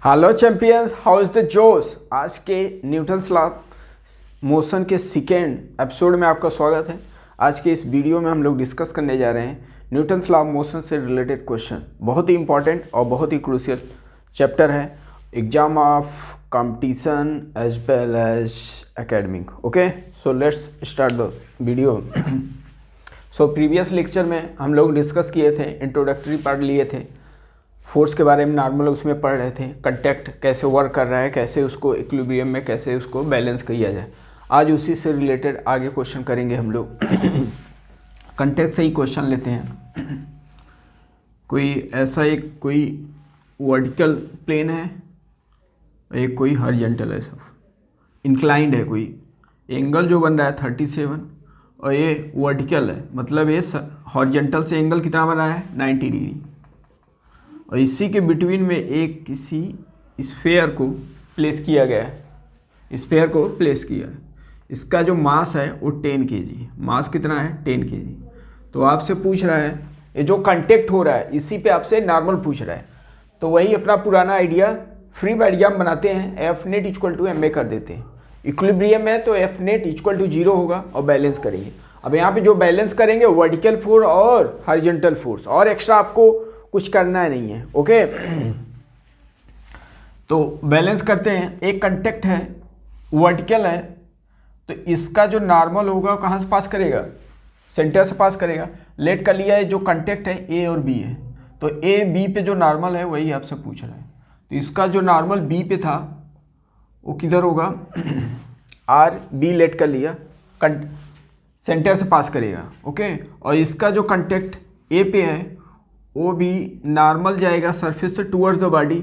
Hello champions, how is the जोश। आज के न्यूटन्स लॉ मोशन के सेकेंड एपिसोड में आपका स्वागत है। आज के इस वीडियो में हम लोग डिस्कस करने जा रहे हैं न्यूटन्स लॉ मोशन से रिलेटेड क्वेश्चन। बहुत ही इंपॉर्टेंट और बहुत ही क्रूशियल चैप्टर है exam of competition as well as academic. Okay, so let's start the video. So previous lecture में हम लोग डिस्कस किए थे, इंट्रोडक्टरी पार्ट लिए थे, फोर्स के बारे में नॉर्मल उसमें पढ़ रहे थे, कंटेक्ट कैसे वर्क कर रहा है, कैसे उसको इक्विलिब्रियम में कैसे उसको बैलेंस किया जाए। आज उसी से रिलेटेड आगे क्वेश्चन करेंगे हम लोग। कंटेक्ट से ही क्वेश्चन लेते हैं। कोई ऐसा एक कोई वर्टिकल प्लेन है, एक कोई हॉरिजॉन्टल है, सब इंक्लाइंड है। कोई एंगल जो बन रहा है 37 और ये वर्टिकल है, मतलब ये हॉरिजॉन्टल से एंगल कितना बन रहा है 90 डिग्री। और इसी के बिटवीन में एक किसी स्फेयर को प्लेस किया गया है, स्फेयर को प्लेस किया है। इसका जो मास है वो 10 kg, मास कितना है 10 kg। तो आपसे पूछ रहा है ये जो कांटेक्ट हो रहा है इसी पे आपसे नॉर्मल पूछ रहा है। तो वही अपना पुराना आइडिया फ्री डायग्राम बनाते हैं, F net equal to M A कर देते हैं। इक्विलिब्रियम है तो एफ नेट इक्वल टू 0 होगा और बैलेंस करेंगे। अब यहाँ पे जो बैलेंस करेंगे वर्टिकल फोर्स और हॉरिजॉन्टल फोर्स, और एक्स्ट्रा आपको कुछ करना नहीं है। ओके, तो बैलेंस करते हैं। एक कंटेक्ट है, वर्टिकल है, तो इसका जो नॉर्मल होगा कहाँ से पास करेगा, सेंटर से पास करेगा। लेट कर लिया है जो कंटेक्ट है ए और बी है, तो ए बी पे जो नॉर्मल है वही आपसे पूछ रहा है। तो इसका जो नॉर्मल बी पे था वो किधर होगा, आर बी लेट कर लिया, सेंटर से पास करेगा। ओके, और इसका जो कंटेक्ट ए पे है वो भी नॉर्मल जाएगा सरफेस से टूवर्ड्स द बॉडी,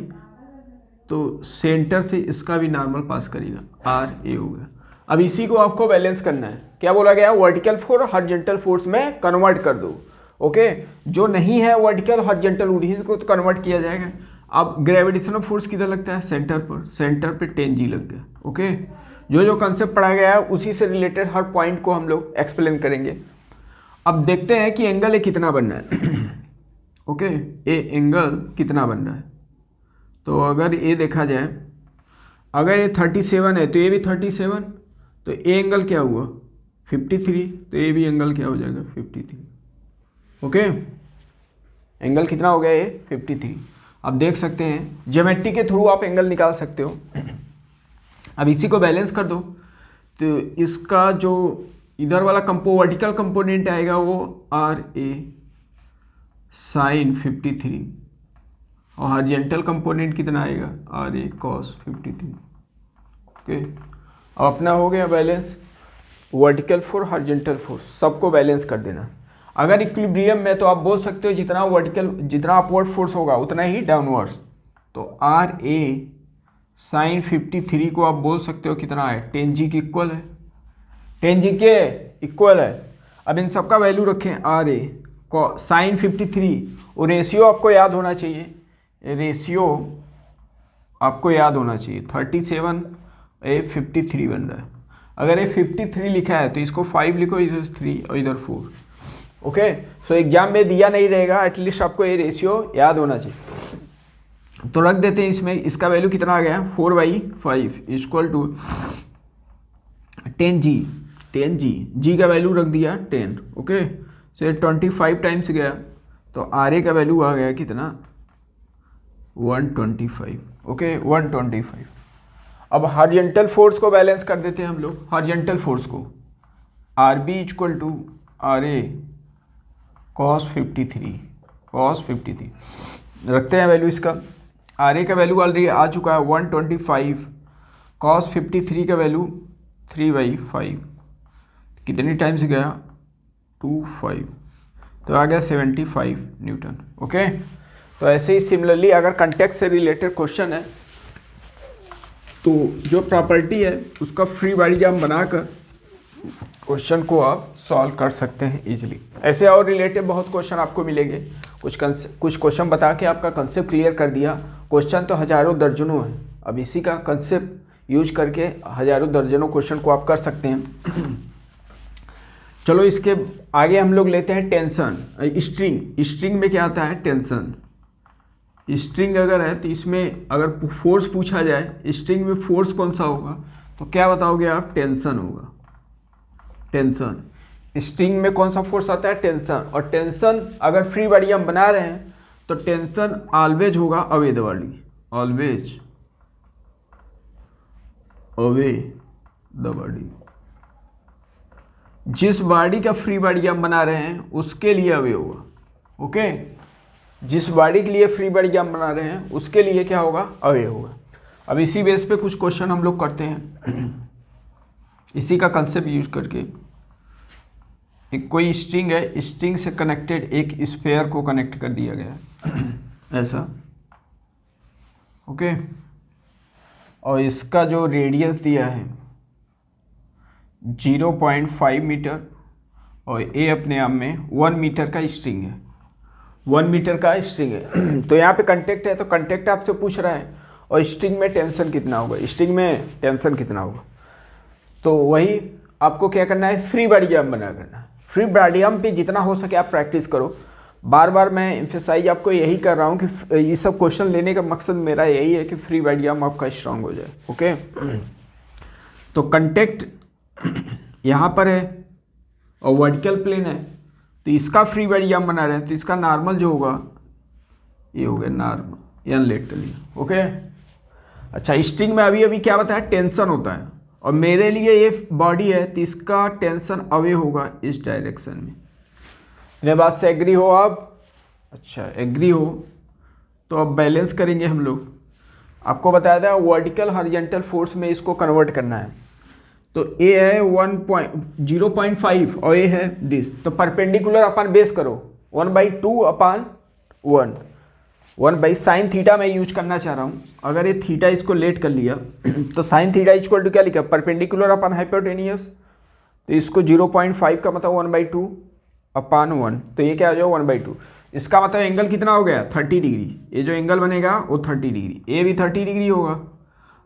तो सेंटर से इसका भी नॉर्मल पास करेगा, आर ए हो गया। अब इसी को आपको बैलेंस करना है। क्या बोला गया, वर्टिकल फोर्स हॉरिजॉन्टल फोर्स में कन्वर्ट कर दो। ओके, जो नहीं है वर्टिकल हॉरिजॉन्टल उन्हीं को तो कन्वर्ट किया जाएगा। अब ग्रेविटेशनल फोर्स किधर लगता है, सेंटर पर, सेंटर पे 10G लग गया। ओके, जो जो कंसेप्ट पढ़ा गया है उसी से रिलेटेड हर पॉइंट को हम लोग एक्सप्लेन करेंगे। अब देखते हैं कि एंगल कितना बनना है। ओके, ये एंगल कितना बन रहा है। तो अगर ये देखा जाए, अगर ये 37 है तो ये भी 37, तो ये एंगल क्या हुआ 53, तो ये भी एंगल क्या हो जाएगा 53। ओके, एंगल कितना हो गया ये 53। अब देख सकते हैं ज्योमेट्री के थ्रू आप एंगल निकाल सकते हो। अब इसी को बैलेंस कर दो, तो इसका जो इधर वाला वर्टिकल कंपोनेंट आएगा वो आर ए साइन 53, और हॉरिजॉन्टल कंपोनेंट कितना आएगा आर ए कॉस 53। ओके, अब अपना हो गया balance, vertical force horizontal force सबको बैलेंस कर देना। अगर इक्विलिब्रियम में तो आप बोल सकते हो जितना वर्टिकल जितना अपवर्ड फोर्स होगा उतना ही डाउनवर्ड्स, तो आर ए साइन 53 को आप बोल सकते हो कितना है 10G के इक्वल है, 10G के इक्वल है। अब इन सबका वैल्यू रखें, आर ए साइन 53, और रेशियो आपको याद होना चाहिए, रेशियो आपको याद होना चाहिए 37 ए 53 बन रहा है। अगर ये 53 लिखा है तो इसको 5 लिखो, इधर 3 और इधर 4। ओके, सो एग्जाम में दिया नहीं रहेगा, एटलीस्ट आपको ये रेशियो याद होना चाहिए। तो रख देते हैं इसमें, इसका वैल्यू कितना आ गया 4/5 equal to 10G, 10G, G का वैल्यू रख दिया 10। ओके, से 25 टाइम्स गया तो आर ए का वैल्यू आ गया कितना 125। ओके, 125। अब हॉरिजॉन्टल फोर्स को बैलेंस कर देते हैं हम लोग। हॉरिजॉन्टल फोर्स को R B equal to R A cos 53 रखते हैं वैल्यू इसका। आर ए का वैल्यू ऑलरेडी आ चुका है 125, कॉस 53 का वैल्यू 3/5, कितनी टाइम्स गया 25, तो आ गया 75 न्यूटन। ओके, तो ऐसे ही सिमिलरली अगर कंटेक्ट से रिलेटेड क्वेश्चन है तो जो प्रॉपर्टी है उसका फ्री डायग्राम बनाकर क्वेश्चन को आप सॉल्व कर सकते हैं इजीली। ऐसे और रिलेटेड बहुत क्वेश्चन आपको मिलेंगे। कुछ क्वेश्चन बता के आपका कंसेप्ट क्लियर कर दिया। क्वेश्चन तो हजारों दर्जनों है, अब इसी का कंसेप्ट यूज करके हजारों दर्जनों क्वेश्चन को आप कर सकते हैं। चलो इसके आगे हम लोग लेते हैं टेंशन। स्ट्रिंग में क्या आता है टेंशन। स्ट्रिंग अगर है तो इसमें अगर फोर्स पूछा जाए, स्ट्रिंग में फोर्स कौन सा होगा, तो क्या बताओगे आप? टेंशन होगा, टेंशन। स्ट्रिंग में कौन सा फोर्स आता है? टेंशन। और टेंशन अगर फ्री बॉडी हम बना रहे हैं तो टेंशन ऑलवेज होगा away the body, always away the body. जिस बॉडी का फ्री बॉडी हम बना रहे हैं उसके लिए अवे होगा, ओके। जिस बॉडी के लिए फ्री बॉडी हम बना रहे हैं उसके लिए क्या होगा? अवे होगा। अब इसी बेस पे कुछ क्वेश्चन हम लोग करते हैं इसी का कंसेप्ट यूज करके। एक कोई स्ट्रिंग है, स्ट्रिंग से कनेक्टेड एक स्फेयर को कनेक्ट कर दिया गया ऐसा, ओके। और इसका जो रेडियस दिया है 0.5 मीटर और ए अपने आप में 1 मीटर का स्ट्रिंग है, 1 मीटर का स्ट्रिंग है। तो यहाँ पे कंटेक्ट है, तो कंटेक्ट आपसे पूछ रहा है और स्ट्रिंग में टेंशन कितना होगा, स्ट्रिंग में टेंशन कितना होगा। तो वही आपको क्या करना है? फ्री बॉडी बना करना है। फ्री बॉडी पे जितना हो सके आप प्रैक्टिस करो। बार बार मैं एम्फेसाइज आपको यही कर रहा हूँ कि ये सब क्वेश्चन लेने का मकसद मेरा यही है कि फ्री बॉडी आपका स्ट्रांग हो जाए, ओके। तो कंटेक्ट यहाँ पर है और वर्टिकल प्लेन है, तो इसका फ्री बॉडी बना रहे हैं, तो इसका नॉर्मल जो होगा ये हो गया नॉर्मल, या लेट कर लिया, ओके। अच्छा, स्ट्रिंग में अभी अभी क्या बताया? टेंशन होता है, और मेरे लिए ये बॉडी है तो इसका टेंशन अवे होगा इस डायरेक्शन में। मेरे बात से एग्री हो आप? अच्छा, एग्री हो तो अब बैलेंस करेंगे हम लोग। आपको बताया था वर्टिकल हॉरिजॉन्टल फोर्स में इसको कन्वर्ट करना है। तो ए है 0.5 और ए है दिस, तो परपेंडिकुलर अपन बेस करो 1/2 अपान 1 साइन थीटा मैं यूज करना चाह रहा हूँ। अगर ये थीटा इसको लेट कर लिया तो साइन थीटा इक्वल टू क्या लिखा? Perpendicular upon hypotenuse. तो इसको 0.5 का मतलब 1/2 अपान 1, तो ये क्या हो जाएगा? 1/2। इसका मतलब एंगल कितना हो गया? 30 डिग्री। ये जो एंगल बनेगा वो 30 डिग्री, ए भी 30 डिग्री होगा।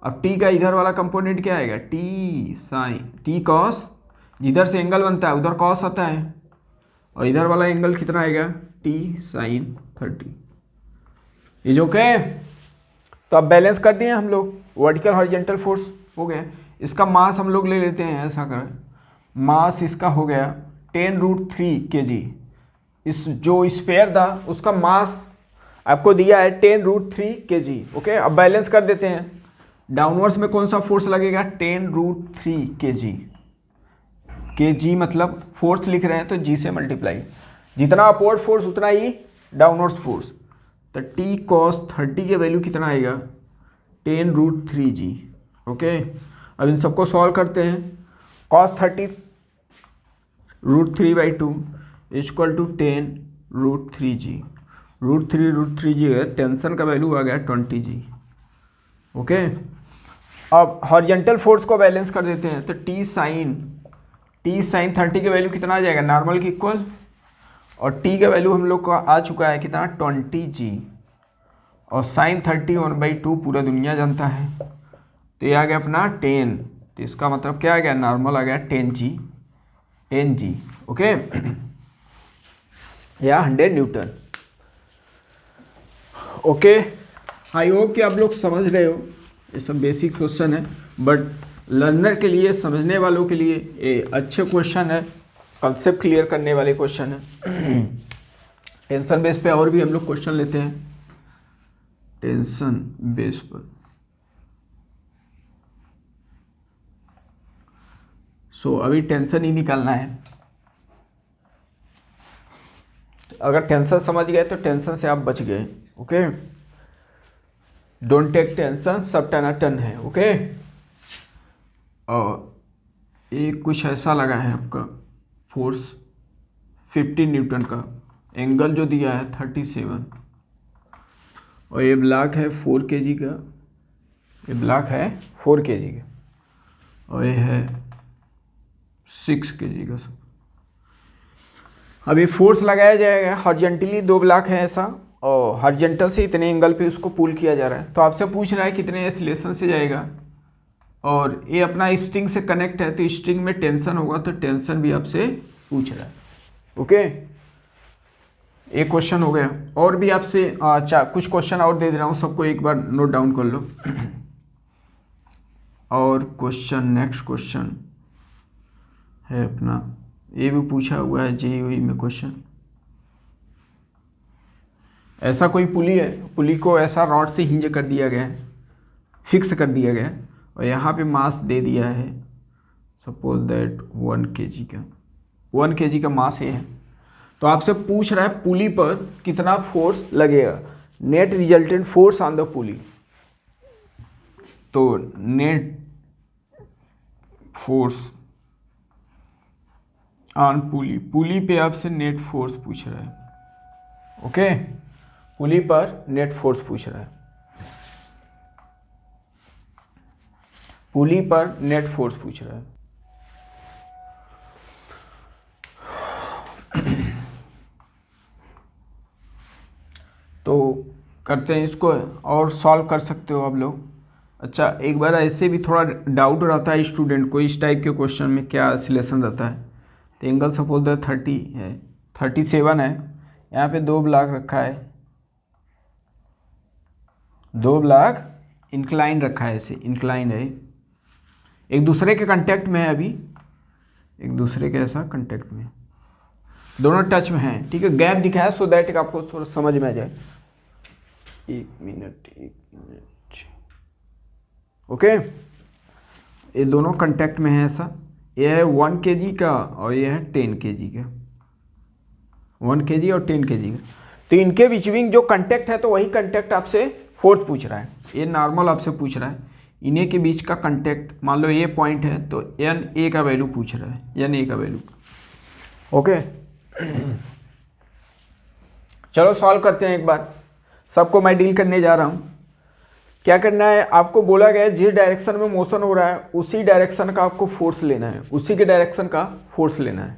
अब टी का इधर वाला कंपोनेंट क्या आएगा? टी साइन, टी कॉस, जिधर से एंगल बनता है उधर कॉस आता है, और इधर वाला एंगल कितना आएगा? T sine 30। Is okay. तो अब बैलेंस कर दिए हम लोग, वर्टिकल हॉरिजॉन्टल फोर्स हो गया। इसका मास हम लोग ले लेते हैं, ऐसा करें, मास इसका हो गया 10√3 kg। इस जो स्फेयर था उसका मास आपको दिया है 10√3 kg, ओके। अब बैलेंस कर देते हैं। डाउनवर्ड्स में कौन सा फोर्स लगेगा? 10√3 kg। kg मतलब फोर्स लिख रहे हैं तो g से मल्टीप्लाई, जितना अपवर्ड फोर्स उतना ही डाउनवर्ड्स फोर्स। तो t cos 30 के वैल्यू कितना आएगा? 10√3g, okay. अब इन सबको सॉल्व करते हैं। cos 30 √3/2 equal to 10√3g। √3 है, टेंशन का वैल्यू आ गया 20g, ओके। अब हॉरिजॉन्टल फोर्स को बैलेंस कर देते हैं, तो t साइन 30 के वैल्यू कितना आ जाएगा? नॉर्मल के इक्वल, और t का वैल्यू हम लोग का आ चुका है कितना? 20g, और साइन 30 1/2 पूरा दुनिया जानता है, तो ये आ गया अपना 10। तो इसका मतलब क्या आ गया? नॉर्मल आ गया 10g, ओके, या 100 न्यूटन, ओके। आई होप कि आप लोग समझ रहे हो। ये सब बेसिक क्वेश्चन है, बट लर्नर के लिए, समझने वालों के लिए ये अच्छे क्वेश्चन है, कंसेप्ट क्लियर करने वाले क्वेश्चन है। टेंशन बेस पे और भी हम लोग क्वेश्चन लेते हैं, टेंशन बेस पर। अभी टेंशन ही निकालना है। अगर टेंशन समझ गए तो टेंशन से आप बच गए, ओके। डोंट टेक टेंशन, सब टनाटन है, ओके। और ये कुछ ऐसा लगा है आपका फोर्स 50 न्यूटन का, एंगल जो दिया है 37, और ये ब्लॉक है 4 kg का, ये ब्लॉक है 4 kg का, और ये है 6 kg का। सब अब ये फोर्स लगाया जाएगा हॉरिजॉन्टली, 2 ब्लॉक है ऐसा, और हॉरिजॉन्टल से इतने एंगल पे उसको पुल किया जा रहा है। तो आपसे पूछ रहा है कितने एक्सीलरेशन से जाएगा, और ये अपना स्ट्रिंग से कनेक्ट है, तो स्ट्रिंग में टेंशन होगा, तो टेंशन भी आपसे पूछ रहा है, ओके। एक क्वेश्चन हो गया। और भी आपसे कुछ क्वेश्चन और दे दे रहा हूँ, सबको एक बार नोट डाउन कर लो। और क्वेश्चन, नेक्स्ट क्वेश्चन है अपना, ये भी पूछा हुआ है जेईई में क्वेश्चन। ऐसा कोई पुली है, पुली को ऐसा रॉड से हिंज कर दिया गया है, फिक्स कर दिया गया है, और यहाँ पे मास दे दिया है सपोज दैट 1 kg का, 1 kg का मास है। तो आपसे पूछ रहा है पुली पर कितना फोर्स लगेगा, net resultant force on the पुली। तो नेट फोर्स ऑन पुली, पुली पे आपसे नेट फोर्स पूछ रहा है। ओके, पुली पर नेट फोर्स पूछ रहा है, पुली पर नेट फोर्स पूछ रहा है। तो करते हैं इसको, और सॉल्व कर सकते हो आप लोग। अच्छा, एक बार ऐसे भी थोड़ा डाउट रहता है स्टूडेंट को इस टाइप के क्वेश्चन में क्या सिलेक्शन रहता है। तो एंगल सपोज दैट 30 है, 37 है, यहाँ पे 2 ब्लॉक रखा है, 2 ब्लॉक इंक्लाइन रखा है, ऐसे इंक्लाइन है, एक दूसरे के कांटेक्ट में है, अभी एक दूसरे के ऐसा कांटेक्ट में, दोनों टच में हैं, ठीक है। गैप दिखाया सो दैट आपको थोड़ा समझ में आ जाए। एक मिनट, ओके, ये दोनों कांटेक्ट में है ऐसा, ये है 1 kg का और ये है 10 kg का, 1 kg और 10 kg का। तो इनके बीच में जो कांटेक्ट है, तो वही कांटेक्ट आपसे फोर्स पूछ रहा है, ये नॉर्मल आपसे पूछ रहा है। इन्हीं के बीच का कांटेक्ट, मान लो ये पॉइंट है, तो एन ए का वैल्यू पूछ रहा है, एन ए का वैल्यू। ओके, चलो सॉल्व करते हैं एक बार, सबको मैं डील करने जा रहा हूँ। क्या करना है, आपको बोला गया है जिस डायरेक्शन में मोशन हो रहा है उसी डायरेक्शन का आपको फोर्स लेना है, उसी के डायरेक्शन का फोर्स लेना है।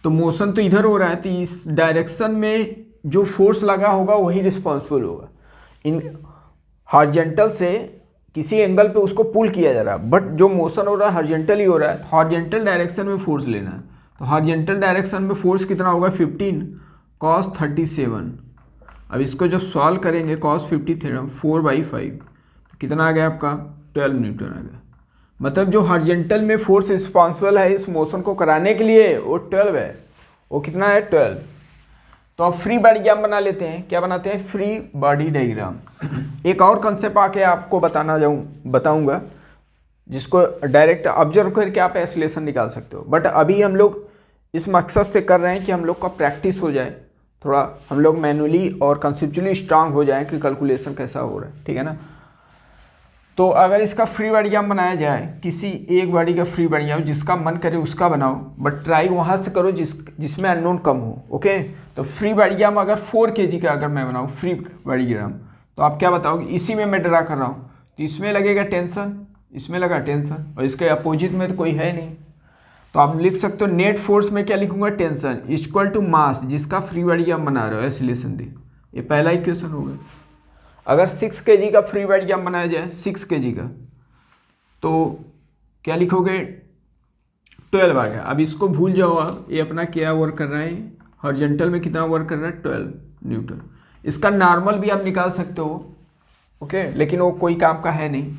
तो मोशन तो इधर हो रहा है, तो इस डायरेक्शन में जो फोर्स लगा होगा वही रिस्पॉन्सिबल होगा। इन हॉरिजॉन्टल से किसी एंगल पे उसको पुल किया जा रहा है, बट जो मोशन हो रहा है हॉरिजॉन्टल ही हो रहा है, हॉरिजॉन्टल डायरेक्शन में फोर्स लेना है। तो हॉरिजॉन्टल डायरेक्शन में फोर्स कितना होगा, 15 cos 37। अब इसको जब सॉल्व करेंगे cos 53 4/5, तो कितना आ गया आपका 12 न्यूटन आ गया। मतलब जो हॉरिजॉन्टल में फोर्स रिस्पॉन्सिबल है इस मोशन को कराने के लिए वो 12 है। वो कितना है, 12। तो अब फ्री बॉडी डायग्राम बना लेते हैं। क्या बनाते हैं, फ्री बॉडी डायग्राम। एक और कंसेप्ट आके आपको बताऊंगा जिसको डायरेक्ट ऑब्जर्व करके आप एसोलेशन निकाल सकते हो, बट अभी हम लोग इस मकसद से कर रहे हैं कि हम लोग का प्रैक्टिस हो जाए, थोड़ा हम लोग मैनुअली और कंसेप्चुअली स्ट्रांग हो जाए कि कैलकुलेशन कैसा हो रहा है, ठीक है ना। तो अगर इसका फ्री बॉडी डायग्राम बनाया जाए, किसी एक बॉडी का फ्री बॉडी डायग्राम, जिसका मन करे उसका बनाओ, बट ट्राई वहाँ से करो जिसमें अननोन कम हो। ओके, तो फ्री बॉडी डायग्राम अगर 4 kg का अगर मैं बनाऊँ फ्री बॉडी डायग्राम, तो आप क्या बताओगे, इसी में मैं ड्रा कर रहा हूँ, तो इसमें लगेगा टेंशन, इसमें लगा टेंशन, और इसके अपोजिट में तो कोई है नहीं। तो आप लिख सकते हो नेट फोर्स में क्या लिखूंगा, टेंशन इक्वल टू मास जिसका फ्री बॉडी डायग्राम बना रहे हो, एसोलेशन दे। ये पहला इक्वेशन होगा। अगर 6 kg का फ्री बॉडी डायग्राम बनाया जाए, 6 kg का, तो क्या लिखोगे, 12 आ गया। अब इसको भूल जाओ आप, ये अपना क्या वर्क कर रहा है, हॉरिजॉन्टल में कितना वर्क कर रहा है, 12 न्यूटन। इसका नॉर्मल भी आप निकाल सकते हो, ओके, लेकिन वो कोई काम का है नहीं।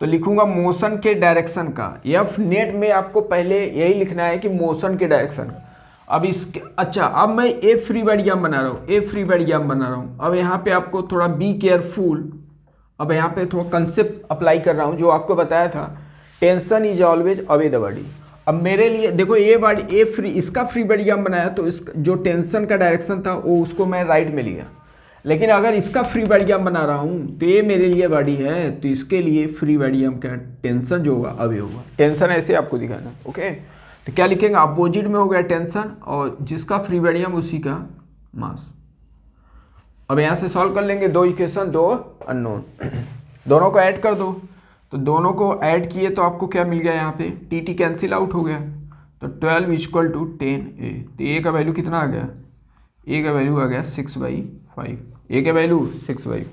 तो लिखूंगा मोशन के डायरेक्शन का, एफ नेट में आपको पहले यही लिखना है कि मोशन के डायरेक्शन का। अब इसके, अच्छा, अब मैं ए फ्री बॉडी डायग्राम बना रहा हूँ, ए फ्री बॉडी डायग्राम बना रहा हूँ। अब यहाँ पे आपको थोड़ा बी केयरफुल, अब यहाँ पे थोड़ा कंसेप्ट अप्लाई कर रहा हूँ जो आपको बताया था, tension is always away the body. अब मेरे लिए देखो, ये बॉडी ए फ्री, इसका फ्री बॉडी डायग्राम बनाया, तो इस जो टेंशन का डायरेक्शन था वो उसको मैं राइट में लिया। लेकिन अगर इसका फ्री बॉडी डायग्राम बना रहा हूँ तो ये मेरे लिए बॉडी है, तो इसके लिए फ्री बॉडी डायग्राम का टेंशन जो होगा अवे होगा। टेंशन ऐसे आपको दिखाना, ओके। तो क्या लिखेंगे, अपोजिट में हो गया टेंशन, और जिसका फ्री बॉडी डायग्राम उसी का मास। अब यहाँ से सॉल्व कर लेंगे, 2 इक्वेशन 2 अननोन, दोनों को ऐड कर दो। तो दोनों को ऐड किए तो आपको क्या मिल गया, यहाँ पे टी टी कैंसिल आउट हो गया, तो 12 इक्वल टू 10a। तो ए का वैल्यू कितना आ गया, ए का वैल्यू आ गया 6/5, ए का वैल्यू 6/5।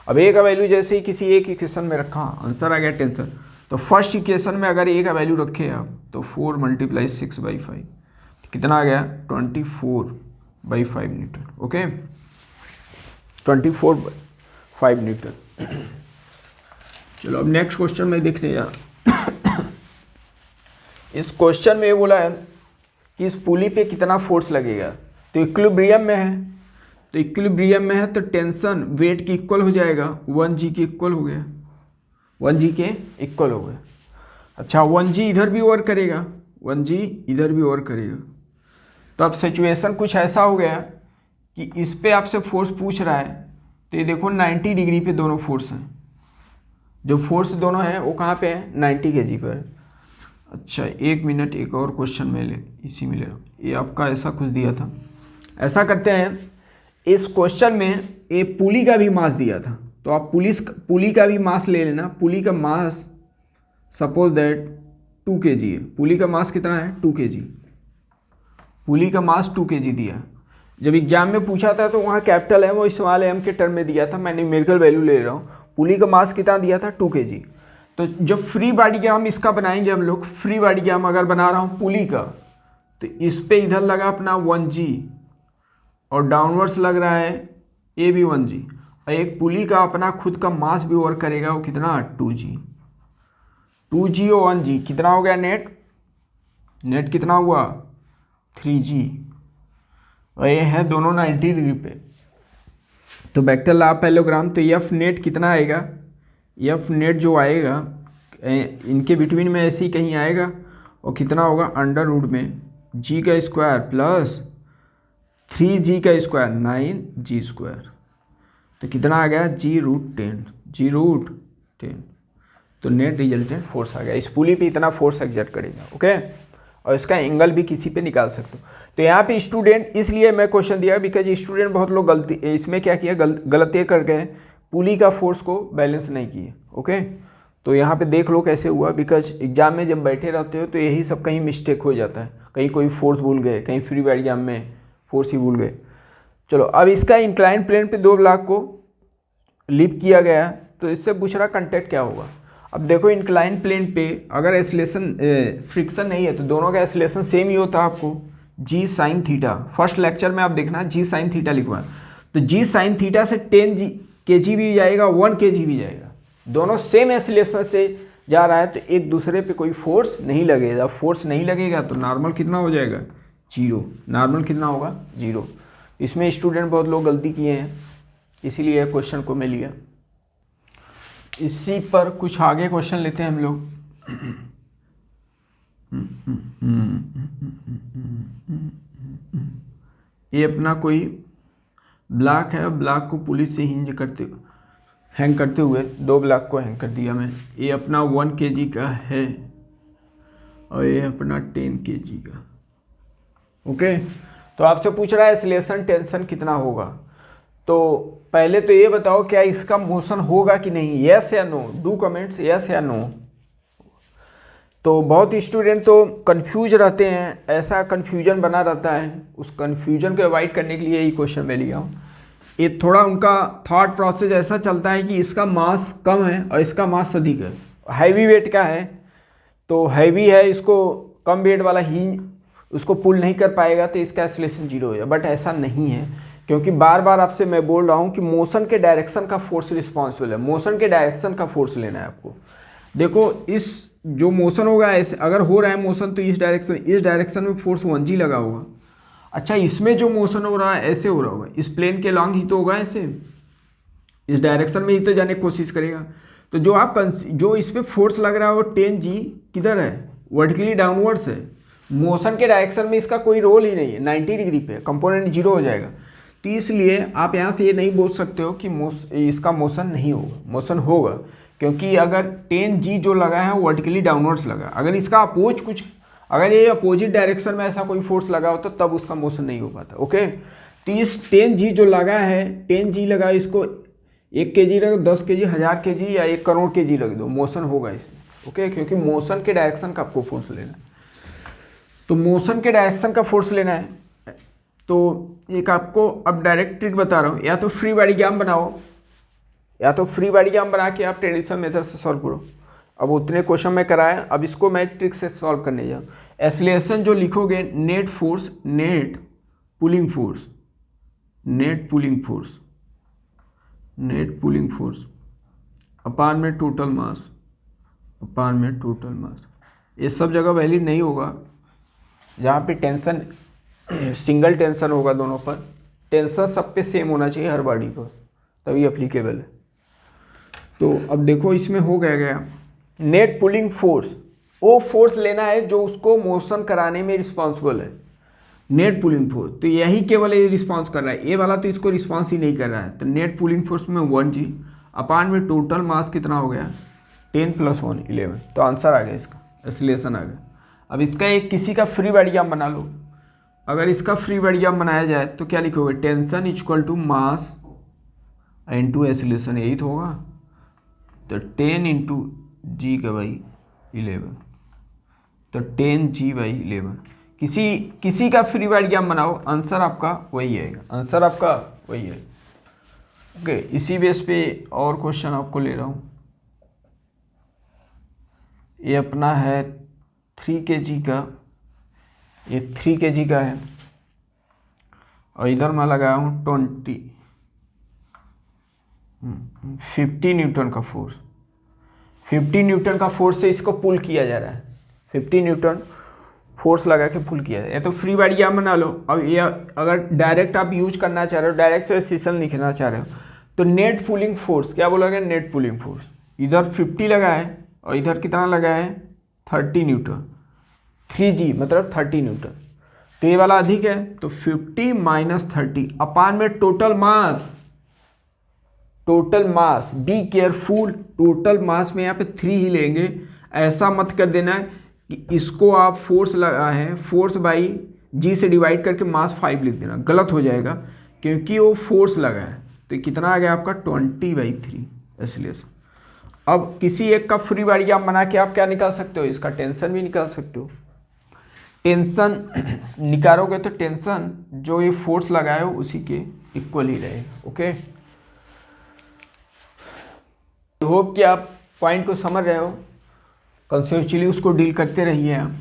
अब ए का वैल्यू जैसे ही किसी एक इक्वेशन में रखा, आंसर आ गया टेंशन। तो फर्स्ट इक्वेशन में अगर ए का वैल्यू रखे आप, तो 4 × 6/5 कितना आ गया, 24 बाई 5 न्यूटन। Okay, 24/5 Newton. चलो अब नेक्स्ट क्वेश्चन में देखने जा। इस क्वेश्चन में ये बोला है कि इस पुली पे कितना फोर्स लगेगा। तो इक्विलिब्रियम में है, तो इक्विलिब्रियम में है तो टेंशन वेट की इक्वल हो जाएगा, 1g के इक्वल हो गया, 1g के इक्वल हो गया। अच्छा 1g इधर भी वर्क करेगा, 1g इधर भी वर्क करेगा। तो अब सिचुएशन कुछ ऐसा हो गया कि इस पे आपसे फोर्स पूछ रहा है, तो ये देखो 90 डिग्री पे दोनों फोर्स हैं, जो फोर्स दोनों हैं वो कहाँ पे है, 90 kg पर। अच्छा 1 मिनट, एक और क्वेश्चन में इसी में ले लो, ये आपका ऐसा कुछ दिया था। ऐसा करते हैं, इस क्वेश्चन में ये पुली का भी मास दिया था, तो आप पुली का भी मास ले लेना। पुली का मास सपोज दैट 2 kg है। पुली का मास कितना है, 2 kg। पुली का मास 2 kg दिया। जब एग्जाम में पूछा था तो वहाँ कैपिटल एम और स्मॉल एम के टर्म में दिया था, मैं न्यूमेरिकल वैल्यू ले रहा हूँ। पुली का मास कितना दिया था, 2 kg। तो जब फ्री बॉडी डायग्राम इसका बनाएंगे हम लोग, फ्री बॉडी डायग्राम अगर बना रहा हूँ पुली का, तो इस पे इधर लगा अपना 1g और डाउनवर्ड्स लग रहा है ये भी 1g, और एक पुली का अपना खुद का मास भी वर्क करेगा, वो कितना 2g और 1g कितना हो गया, नेट कितना हुआ 3g, और ये है दोनों 90 डिग्री पे। तो वेक्टर लॉ पैरेललोग्राम, तो एफ नेट कितना आएगा, एफ नेट जो आएगा इनके बिटवीन में ऐसे ही कहीं आएगा, और कितना होगा अंडर रूट में g का स्क्वायर प्लस 3g का स्क्वायर 9g स्क्वायर, तो कितना आ गया g√10। तो नेट रिजल्टेंट फोर्स आ गया। इस पुली पे इतना फोर्स एक्सर्ट करेगा। ओके, और इसका एंगल भी किसी पे निकाल सकते हो। तो यहाँ पे स्टूडेंट, इसलिए मैं क्वेश्चन दिया बिकॉज स्टूडेंट बहुत लोग गलती इसमें क्या किया, गलती कर गए, पुली का फोर्स को बैलेंस नहीं किए। ओके, तो यहाँ पे देख लो कैसे हुआ, बिकॉज एग्जाम में जब बैठे रहते हो तो यही सब कहीं मिस्टेक हो जाता है, कहीं कोई फोर्स भूल गए, कहीं फ्री बॉडी एग्जाम में फोर्स ही भूल गए। चलो अब इसका इंक्लाइन प्लेन पे 2 ब्लॉक को लिप किया गया, तो इससे पूछ रहा कंटेक्ट क्या होगा। अब देखो इंक्लाइन प्लेन पे अगर एसिलेशन फ्रिक्शन नहीं है तो दोनों का एसिलेशन सेम ही होता है आपको, जी साइन थीटा। फर्स्ट लेक्चर में आप देखना जी साइन थीटा लिखवा, तो जी साइन थीटा से 10 kg भी जाएगा, 1 kg भी जाएगा, दोनों सेम एसिलेशन से जा रहा है, तो एक दूसरे पे कोई फोर्स नहीं लगेगा। फोर्स नहीं लगेगा तो नॉर्मल कितना हो जाएगा, 0। नॉर्मल कितना होगा, 0। इसमें स्टूडेंट बहुत लोग गलती किए हैं, इसीलिए क्वेश्चन को मैं लिया। इसी पर कुछ आगे क्वेश्चन लेते हैं हम लोग। ये अपना कोई ब्लॉक है, ब्लॉक को पुलिस से हैंग करते हुए 2 ब्लॉक को हैंग कर दिया मैं। ये अपना 1 kg का है और ये अपना 10 kg का। ओके, तो आपसे पूछ रहा है एसिलेशन टेंशन कितना होगा। तो पहले तो ये बताओ क्या इसका मोशन होगा कि नहीं, यस या नो, डू कमेंट्स यस या नो। तो बहुत स्टूडेंट तो कंफ्यूज रहते हैं, ऐसा कंफ्यूजन बना रहता है, उस कंफ्यूजन को अवॉइड करने के लिए यही क्वेश्चन मैं लिया हूँ। ये थोड़ा उनका थॉट प्रोसेस ऐसा चलता है कि इसका मास कम है और इसका मास अधिक है, हैवी वेट का है तो हैवी है, इसको कम वेट वाला ही उसको पुल नहीं कर पाएगा, तो इसका एक्सेलरेशन 0 हो जाए। बट ऐसा नहीं है, क्योंकि बार बार आपसे मैं बोल रहा हूँ कि मोशन के डायरेक्शन का फोर्स रिस्पॉन्सिबल है, मोशन के डायरेक्शन का फोर्स लेना है आपको। देखो इस जो मोशन होगा ऐसे अगर हो रहा है मोशन, तो इस डायरेक्शन में फोर्स 1g लगा होगा। अच्छा इसमें जो मोशन हो रहा है ऐसे हो रहा होगा, इस प्लेन के लॉन्ग ही तो होगा, ऐसे इस डायरेक्शन में ही तो जाने की कोशिश करेगा। तो जो इस पर फोर्स लग रहा है वो 10g किधर है, वर्टिकली डाउनवर्ड्स है, मोशन के डायरेक्शन में इसका कोई रोल ही नहीं है, 90 डिग्री पे कंपोनेंट 0 हो जाएगा। तो इसलिए आप यहाँ से ये नहीं बोल सकते हो कि इसका मोशन नहीं होगा, मोशन होगा, क्योंकि अगर 10g जो लगा है वो वर्टिकली डाउनवर्ड्स लगा। अगर इसका अगर ये अपोजिट डायरेक्शन में ऐसा कोई फोर्स लगा होता तब उसका मोशन नहीं हो पाता। ओके, तो इस 10g जो लगा है, 10g लगा, इसको 1 kg रख, 10 kg, 1000 kg या 1 करोड़ kg रख दो, मोशन होगा इसमें। ओके, क्योंकि मोशन के डायरेक्शन का आपको फोर्स लेना है, तो मोशन के डायरेक्शन का फोर्स लेना है। तो एक आपको अब डायरेक्ट ट्रिक बता रहा हूँ, या तो फ्री बॉडी डायग्राम बनाओ, या तो फ्री बॉडी डायग्राम बना के आप ट्रेडिशनल मेथड से सॉल्व करो। अब उतने क्वेश्चन में कराया, अब इसको मैं ट्रिक से सॉल्व करने जाऊँ। एक्सेलरेशन जो लिखोगे net pulling force, net pulling force अपान में टोटल मास, ये सब जगह वैलिड नहीं होगा। जहाँ पे टेंशन सिंगल टेंशन होगा दोनों पर, टेंशन सब पे सेम होना चाहिए हर बॉडी पर, तभी एप्लीकेबल है। तो अब देखो इसमें हो गया नेट पुलिंग फोर्स, वो फोर्स लेना है जो उसको मोशन कराने में रिस्पॉन्सिबल है, नेट पुलिंग फोर्स। तो यही केवल ये रिस्पॉन्स कर रहा है, ये वाला तो इसको रिस्पॉन्स ही नहीं कर रहा है। तो नेट पुलिंग फोर्स में 1G अपान में टोटल मास कितना हो गया 10 + 1 11। तो आंसर आ गया इसका, एक्सीलरेशन आ गया। अब इसका एक किसी का फ्री बॉडी डायग्राम बना लो। अगर इसका फ्री बॉडी डायग्राम बनाया जाए तो क्या लिखोगे, tension equal to mass into acceleration, यही तो होगा। तो 10 × G/11, तो 10G/11। किसी का फ्री बॉडी डायग्राम बनाओ, आंसर आपका वही आएगा, आंसर आपका वही है। ओके, इसी बेस पे और क्वेश्चन आपको ले रहा हूँ। ये अपना है 3 kg का, ये 3 kg का है, और इधर मैं लगाया हूँ 50 न्यूटन का फोर्स। 50 न्यूटन का फोर्स से इसको पुल किया जा रहा है, 50 न्यूटन फोर्स लगा के पुल किया जाए। तो फ्री बॉडी डायग्राम बना लो। अब ये अगर डायरेक्ट आप यूज करना चाह रहे हो, डायरेक्ट से सेशन लिखना चाह रहे हो, तो नेट पुलिंग फोर्स क्या बोला गया, नेट पुलिंग फोर्स। इधर 50 लगा है और इधर कितना लगा है 30 न्यूटन, 3G मतलब 30 न्यूटन। तो ये वाला अधिक है, तो 50 - 30 अपान में total mass, be careful, total mass में यहाँ पे 3 ही लेंगे। ऐसा मत कर देना कि इसको आप फोर्स लगा है, फोर्स बाई G से डिवाइड करके मास 5 लिख देना, गलत हो जाएगा क्योंकि वो फोर्स लगा है। तो कितना आ गया आपका 20/3 एक्सीलरेशन। अब किसी एक का फ्री बॉडी डायग्राम बना के आप क्या निकाल सकते हो, इसका टेंशन भी निकाल सकते हो। टेंशन निकालोगे तो टेंशन जो ये फोर्स लगाए हो उसी के इक्वल ही रहेगा। ओके, होप कि आप पॉइंट को समझ रहे हो, कंसेप्चुअली उसको डील करते रहिए आप।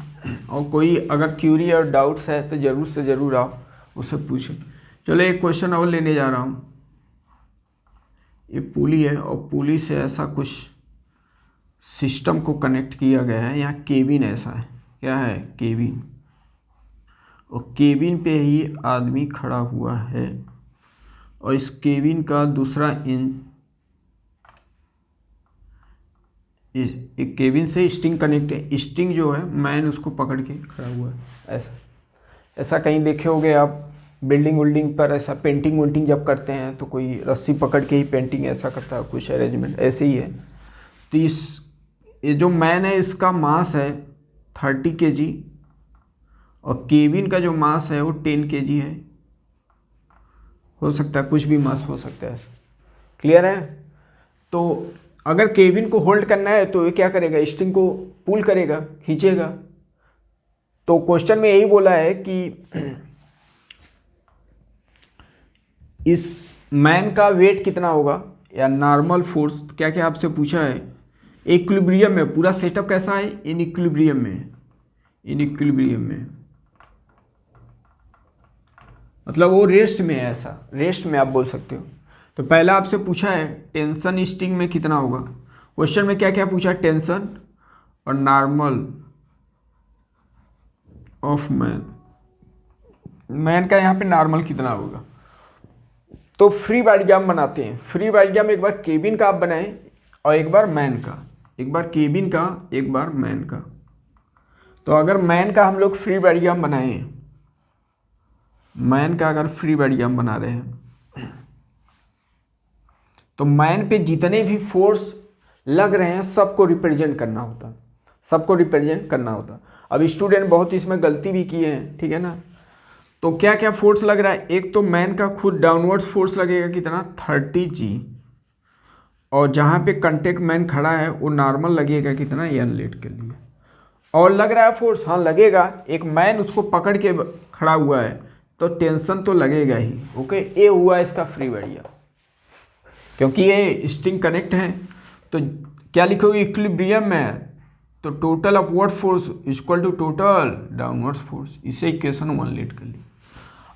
और कोई अगर क्यूरी और डाउट्स है तो ज़रूर से ज़रूर आप उससे पूछें। चलो एक क्वेश्चन और लेने जा रहा हूँ। ये पुली है और पुली से ऐसा कुछ सिस्टम को कनेक्ट किया गया है। यहाँ केबिन ऐसा है, क्या है केबिन, और केबिन पे ही आदमी खड़ा हुआ है और इस केबिन का दूसरा एक केबिन से स्टिंग कनेक्ट है। स्टिंग जो है मैन उसको पकड़ के खड़ा हुआ है। ऐसा कहीं देखे होगे आप, बिल्डिंग पर ऐसा पेंटिंग वेंटिंग जब करते हैं तो कोई रस्सी पकड़ के ही पेंटिंग ऐसा करता है, कुछ अरेंजमेंट ऐसे ही है। तो ये जो मैन है इसका मास है 30 kg और केबिन का जो मास है वो 10 kg है। हो सकता है कुछ भी मास हो सकता है, क्लियर है। तो अगर केबिन को होल्ड करना है तो ये क्या करेगा, स्ट्रिंग को पुल करेगा, खींचेगा। तो क्वेश्चन में यही बोला है कि इस मैन का वेट कितना होगा या नॉर्मल फोर्स, क्या क्या आपसे पूछा है। इक्विलिब्रियम में, पूरा सेटअप कैसा है, इन इक्विलिब्रियम में मतलब वो रेस्ट में है, ऐसा रेस्ट में आप बोल सकते हो। तो पहला आपसे पूछा है टेंशन स्टिंग में कितना होगा। क्वेश्चन में क्या क्या पूछा, टेंशन और नॉर्मल ऑफ मैन का यहाँ पे नॉर्मल कितना होगा। तो फ्री बॉडी डायग्राम बनाते हैं। फ्री बॉडी डायग्राम एक बार केबिन का आप बनाएं और एक बार मैन का, एक बार केबिन का एक बार मैन का। तो अगर मैन का हम लोग फ्री बॉडी डायग्राम बनाएं, मैन का अगर फ्री बॉडी डायग्राम बना रहे हैं तो मैन पे जितने भी फोर्स लग रहे हैं सबको रिप्रेजेंट करना होता। अब स्टूडेंट बहुत इसमें गलती भी किए हैं, ठीक है ना। तो क्या क्या फोर्स लग रहा है, एक तो मैन का खुद डाउनवर्ड्स फोर्स लगेगा कितना 30G, और जहाँ पे कंटेक्ट मैन खड़ा है वो नॉर्मल लगेगा कितना इनलेट के लिए। और लग रहा है फोर्स, हाँ लगेगा, एक मैन उसको पकड़ के खड़ा हुआ है तो टेंशन तो लगेगा ही। ओके, ये हुआ इसका फ्री बॉडी डायग्राम। क्योंकि ये स्ट्रिंग कनेक्ट है तो क्या लिखोगे, इक्विलिब्रियम में है तो total upward force equal to total downward force. इसे इक्वेशन 1 लेट कर ली।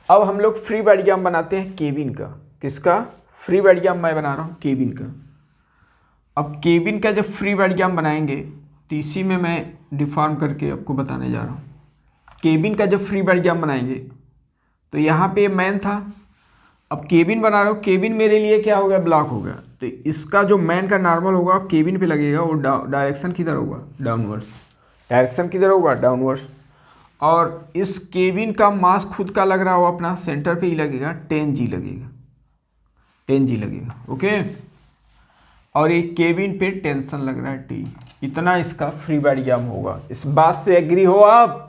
अब हम लोग फ्री डायग्राम बनाते हैं केबिन का। किसका? फ्री डायग्राम मैं बना रहा हूँ केबिन का। अब केबिन का जब फ्री डायग्राम बनाएंगे तो इसी में मैं डिफॉर्म करके आपको बताने जा रहा हूँ। केबिन का जब फ्री डायग्राम बनाएंगे तो यहाँ पे मैन था, अब केबिन बना रहा हूँ, केबिन मेरे लिए क्या हो गया? ब्लॉक हो गया। तो इसका जो मैन का नॉर्मल होगा केबिन पे लगेगा, वो डायरेक्शन किधर होगा? डाउनवर्ड्स। डायरेक्शन किधर होगा? डाउनवर्ड्स। और इस केबिन का मास खुद का लग रहा हो अपना सेंटर पे ही लगेगा, 10G लगेगा, 10G लगेगा। ओके। और ये केबिन पे टेंशन लग रहा है T। इतना इसका फ्री डायग्राम होगा। इस बात से एग्री हो आप?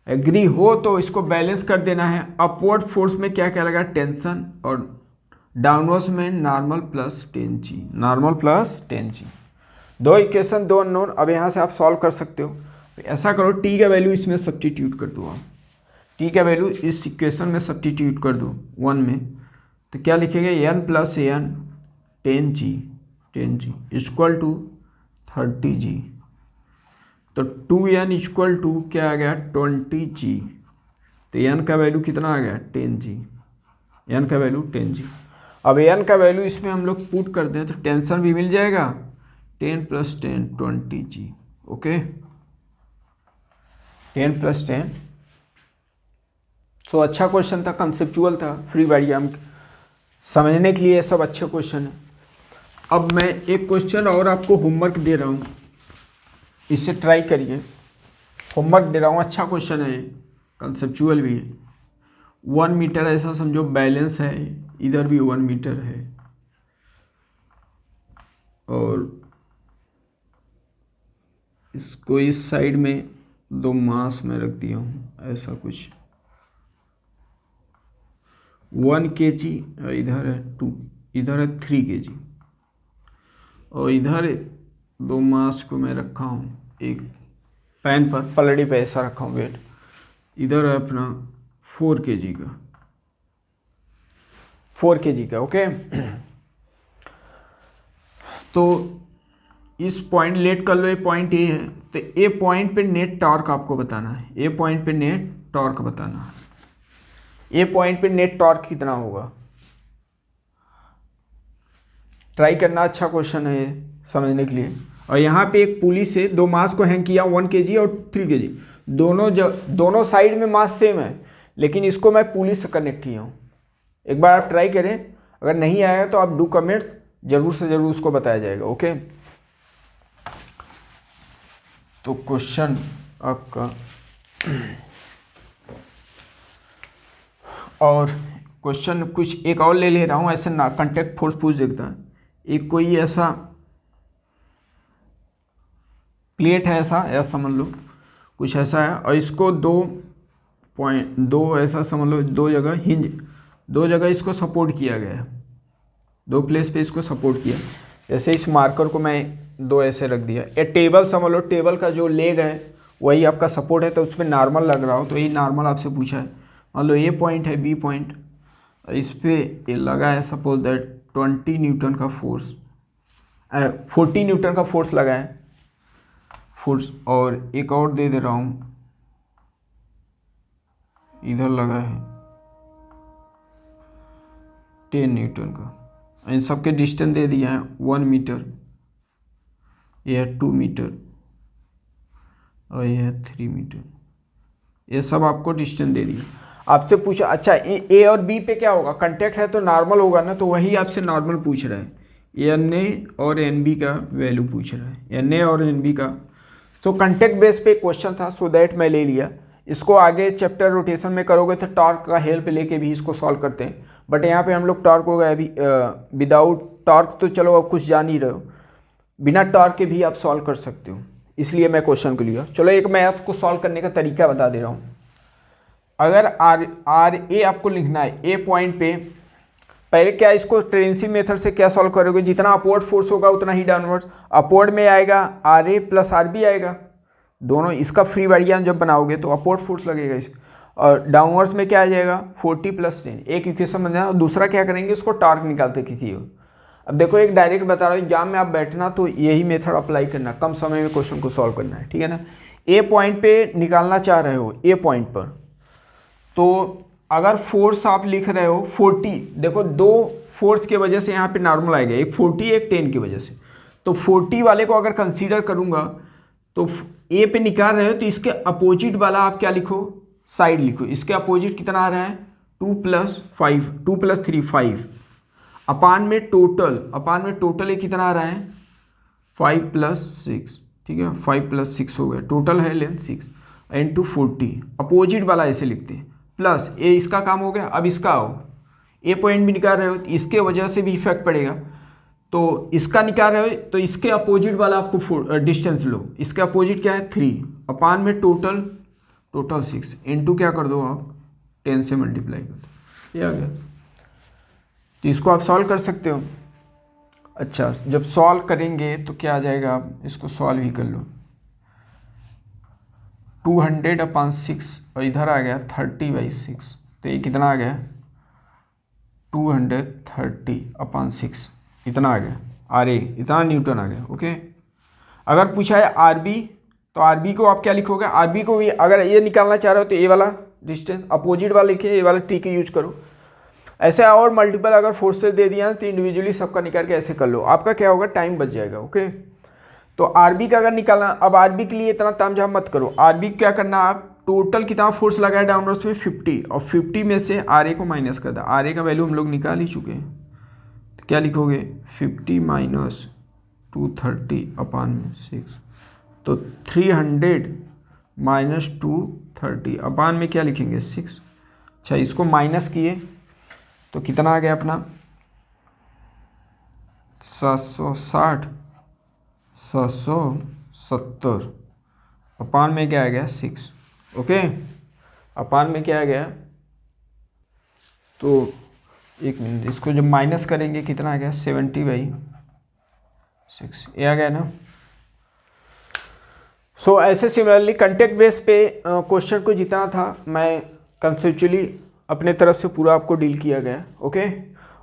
एग्री हो तो इसको बैलेंस कर देना है। अपवर्ड फोर्स में क्या क्या लगा? टेंशन, और डाउनवर्ड्स में normal plus 10G, normal plus 10G। दो इक्वेशन, दो अननोन। अब यहाँ से आप सॉल्व कर सकते हो। तो ऐसा करो, टी का वैल्यू इसमें सब्स्टिट्यूट कर दो आप। टी का वैल्यू इस इक्वेशन में सब्स्टिट्यूट कर दो 1 में, तो क्या लिखेंगे? n plus N 10G equal to 30G। तो 2n इक्वल टू क्या आ गया? 20G। तो n का वैल्यू कितना आ गया? 10G। n का वैल्यू 10G। अब n का वैल्यू इसमें हम लोग पुट कर दें तो टेंशन भी मिल जाएगा, 10 प्लस 10 20G। Okay, 10 plus 10। तो अच्छा क्वेश्चन था, कंसेप्चुअल था, फ्री डायग्राम समझने के लिए सब अच्छे क्वेश्चन है। अब मैं एक क्वेश्चन और आपको होमवर्क दे रहा हूँ, इसे ट्राई करिए। होमवर्क दे रहा हूँ, अच्छा क्वेश्चन है ये, कंसेप्चुअल भी है। 1 मीटर ऐसा समझो बैलेंस है, इधर भी 1 मीटर है, और इसको इस साइड में 2 मास में रख दिया हूँ, ऐसा कुछ 1 kg, इधर है 2, इधर है 3 kg, और इधर 2 मास को मैं रखा हूँ एक पैन पर, पलड़ी पे ऐसा रखा हूँ वेट। इधर है अपना 4 kg का, 4 kg का। ओके, तो इस पॉइंट लेट कर लो, ये पॉइंट ए है, तो ए पॉइंट पे नेट टॉर्क आपको बताना है। ए पॉइंट पे नेट टॉर्क बताना है। ए पॉइंट पे नेट टॉर्क कितना होगा? ट्राई करना, अच्छा क्वेश्चन है ये समझने के लिए। और यहाँ पे एक पुली से 2 मास को हैंग किया, 1 kg और 3 kg, दोनों साइड में मास सेम है, लेकिन इसको मैं पुली से कनेक्ट किया हूँ। एक बार आप ट्राई करें, अगर नहीं आया तो आप डू कमेंट्स, जरूर से जरूर उसको बताया जाएगा। ओके, तो क्वेश्चन आपका, और क्वेश्चन कुछ एक और ले रहा हूँ, ऐसे ना कांटेक्ट फोर्स पूछ देखता है। एक कोई ऐसा प्लेट है, ऐसा समझ लो, कुछ ऐसा है, और इसको 2 ऐसा समझ लो, 2 जगह हिंज, 2 जगह इसको सपोर्ट किया गया है, 2 प्लेस पे इसको सपोर्ट किया। जैसे इस मार्कर को मैं 2 ऐसे रख दिया। ये टेबल समझ लो, टेबल का जो लेग है वही आपका सपोर्ट है, तो उसमें नॉर्मल लग रहा हो, तो यही नॉर्मल आपसे पूछा है। मान लो ए पॉइंट है, बी पॉइंट, इस पे ये लगा है, सपोज दैट 20 न्यूटन का फोर्स, 40 न्यूटन का फोर्स लगा है फोर्स, और एक और दे दे रहा हूँ, इधर लगा है 10 न्यूटन का। इन सबके डिस्टेंस दे दिया है 1 मीटर, यह है 2 मीटर, और यह है 3 मीटर। ये सब आपको डिस्टेंस दे दिया। आपसे पूछा, अच्छा ए और बी पे क्या होगा? कांटेक्ट है तो नॉर्मल होगा ना, तो वही आपसे नॉर्मल पूछ रहा है। एन ए और एन बी का वैल्यू पूछ रहा है, एन ए और एन बी का। तो कांटेक्ट बेस पे क्वेश्चन था, सो दैट मैं ले लिया। इसको आगे चैप्टर रोटेशन में करोगे तो टॉर्क का हेल्प लेके भी इसको सॉल्व करते हैं, बट यहाँ पे हम लोग टॉर्क हो गया अभी, विदाउट टॉर्क तो चलो अब कुछ जान ही रहे हो, बिना टॉर्क के भी आप सॉल्व कर सकते हो, इसलिए मैं क्वेश्चन को लिया। चलो एक मैं आपको सॉल्व करने का तरीका बता दे रहा हूँ। अगर आर ए आपको लिखना है, ए पॉइंट पे, पहले क्या इसको ट्रेंसी मेथड से क्या सॉल्व करोगे? जितना अपवर्ड फोर्स होगा उतना ही डाउनवर्ड, अपवर्ड में आएगा R A plus R B आएगा, दोनों इसका फ्री डायग्राम जब बनाओगे तो अपवर्ड फोर्स लगेगा इस, और डाउनवर्ड्स में क्या आ जाएगा 40 प्लस 10, एक इक्वेशन बन जाएगा। और दूसरा क्या करेंगे, उसको टॉर्क निकालते किसी को। अब देखो एक डायरेक्ट बता रहा हूँ, एग्जाम में आप बैठना तो यही मेथड अप्लाई करना, कम समय में क्वेश्चन को सॉल्व करना है, ठीक है ना। ए पॉइंट पे निकालना चाह रहे हो, ए पॉइंट पर, तो अगर फोर्स आप लिख रहे हो 40, देखो दो फोर्स के वजह से यहाँ पे नॉर्मल आएगा, एक 40 एक 10 की वजह से। तो 40 वाले को अगर कंसीडर करूँगा तो ए पे निकाल रहे हो तो इसके अपोजिट वाला आप क्या लिखो, साइड लिखो। इसके अपोजिट कितना आ रहा है 2 + 5, 2 + 3 5, अपान में टोटल ये कितना आ रहा है 5 + 6, ठीक है 5 + 6 हो गया, टोटल है लेंथ 6 × 40। अपोजिट वाला ऐसे लिखते हैं, प्लस ये इसका काम हो गया। अब इसका आओ, ए पॉइंट भी निकाल रहे हो तो इसके वजह से भी इफेक्ट पड़ेगा, तो इसका निकाल रहे हो तो इसके अपोजिट वाला आपको डिस्टेंस लो। इसके अपोजिट क्या है 3, अपान में टोटल 6 इंटू क्या कर दो आप 10 से मल्टीप्लाई कर दो, ये आ गया। तो इसको आप सॉल्व कर सकते हो। अच्छा, जब सॉल्व करेंगे तो क्या आ जाएगा, आप इसको सॉल्व ही कर लो। 200/6 और इधर आ गया 30/6, तो ये कितना आ गया 230/6, इतना आ गया RA, इतना न्यूटन आ गया। ओके, अगर पूछा है RB तो RB को आप क्या लिखोगे, RB को भी अगर ये निकालना चाह रहे हो तो ये वाला डिस्टेंस अपोजिट वाला लिखिए, ये वाला ट्रिक यूज करो। ऐसे और मल्टीपल अगर फोर्सेस दे दिया तो इंडिविजुअली सबका निकाल के ऐसे कर लो, आपका क्या होगा टाइम बच जाएगा। ओके, तो RB का अगर निकालना, अब RB के लिए इतना तामझाम मत करो। RB क्या करना, आप टोटल कितना फोर्स लगाया डाउनवर्ड्स में 50, और 50 में से RA को माइनस कर दो। RA का वैल्यू हम लोग निकाल ही चुके हैं, तो क्या लिखोगे 50 - 230/6, तो 300 - 230 में क्या लिखेंगे 6। अच्छा, इसको माइनस किए तो कितना आ गया अपना 760 770, अपान में क्या आ गया 6। ओके, अपान में क्या आ गया, तो एक मिनट, इसको जब माइनस करेंगे कितना आ गया 70/6, ये आ गया ना। सो ऐसे सिमिलरली कंटेक्ट बेस पे क्वेश्चन को जितना था मैं कंसेप्चुअली अपने तरफ से पूरा आपको डील किया गया। ओके,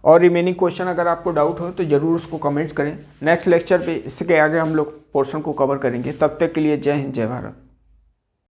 और रिमेनिंग क्वेश्चन अगर आपको डाउट हो तो ज़रूर उसको कमेंट करें। नेक्स्ट लेक्चर पे इसके आगे हम लोग पोर्शन को कवर करेंगे। तब तक के लिए जय हिंद, जय भारत।